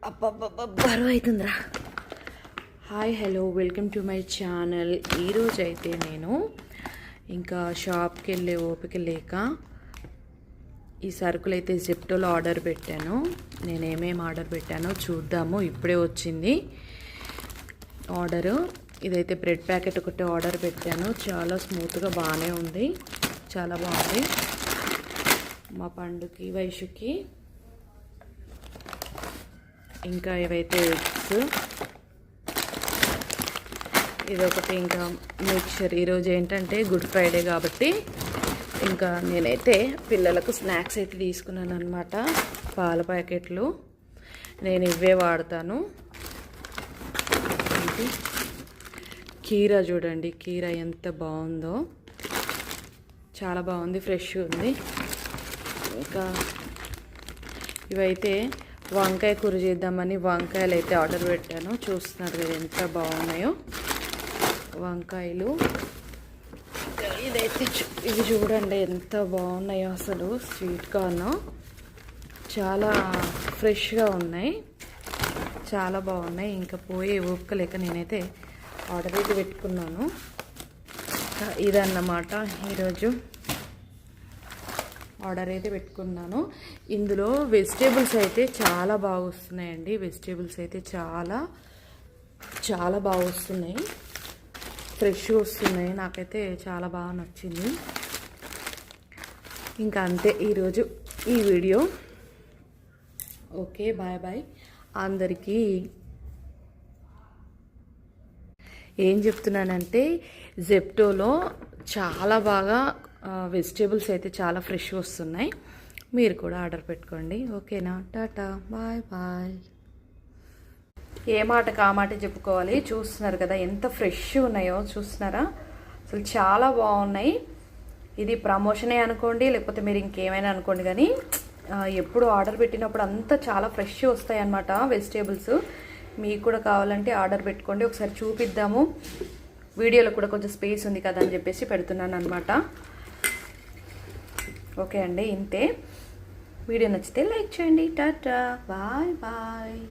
బరువు అవుతుందిరా. Hi hello welcome to my channel. ఈరోజు అయితే నేను ఇంకా షాప్కి వెళ్ళే ఓపిక లేక ఈ సరుకులు అయితే జెప్టోలో ఆర్డర్ పెట్టాను. నేను ఏమేమి ఆర్డర్ పెట్టానో చూద్దాము. ఇప్పుడే వచ్చింది ఆర్డరు. ఇదైతే బ్రెడ్ ప్యాకెట్ ఒకటి ఆర్డర్ పెట్టాను. చాలా స్మూత్గా బాగానే ఉంది, చాలా బాగుంది. మా పండుకి వైషుకి ఇంకా ఇవైతే ఎగ్స్, ఇదొకటి, ఇంకా మిక్చర్. ఈరోజు ఏంటంటే గుడ్ ఫ్రైడే కాబట్టి ఇంకా నేనైతే పిల్లలకు స్నాక్స్ అయితే తీసుకున్నాను అనమాట. పాల ప్యాకెట్లు నేను ఇవే వాడతాను. కీరా చూడండి, కీరా ఎంత బాగుందో, చాలా బాగుంది, ఫ్రెష్ ఉంది. ఇంకా ఇవైతే వంకాయ కూర చేద్దామని వంకాయలు అయితే ఆర్డర్ పెట్టాను. చూస్తున్నారు కదా ఎంత బాగున్నాయో వంకాయలు. ఇదైతే ఇవి చూడండి ఎంత బాగున్నాయో అసలు. స్వీట్ కార్న్ చాలా ఫ్రెష్గా ఉన్నాయి, చాలా బాగున్నాయి. ఇంకా పోయే ఓపిక లేక నేనైతే ఆర్డర్ అయితే పెట్టుకున్నాను. ఇదన్నమాట ఈరోజు ఆర్డర్ అయితే పెట్టుకున్నాను. ఇందులో వెజిటేబుల్స్ అయితే చాలా బాగా వస్తున్నాయండి. వెజిటేబుల్స్ అయితే చాలా చాలా బాగా వస్తున్నాయి, ఫ్రెష్గా వస్తున్నాయి. నాకైతే చాలా బాగా నచ్చింది. ఇంకా అంతే ఈరోజు ఈ వీడియో. ఓకే, బాయ్ బాయ్ అందరికీ. ఏం చెప్తున్నానంటే జెప్టోలో చాలా బాగా వెజిటేబుల్స్ అయితే చాలా ఫ్రెష్గా వస్తున్నాయి. మీరు కూడా ఆర్డర్ పెట్టుకోండి. ఓకేనా, టాటా, బాయ్ బాయ్. ఏ మాటకు ఆ మాట చెప్పుకోవాలి. చూస్తున్నారు కదా ఎంత ఫ్రెష్ ఉన్నాయో, చూస్తున్నారా అసలు చాలా బాగున్నాయి. ఇది ప్రమోషనే అనుకోండి, లేకపోతే మీరు ఇంకేమైనా అనుకోండి, కానీ ఎప్పుడు ఆర్డర్ పెట్టినప్పుడు అంతా చాలా ఫ్రెష్ వస్తాయి అన్నమాట వెజిటేబుల్స్. మీకు కూడా కావాలంటే ఆర్డర్ పెట్టుకోండి. ఒకసారి చూపిద్దాము. వీడియోలో కూడా కొంచెం స్పేస్ ఉంది కదా అని చెప్పేసి పెడుతున్నాను అనమాట. ఓకే అండి, ఇంతే. వీడియో నచ్చితే లైక్ చేయండి. టాటా, బాయ్ బాయ్.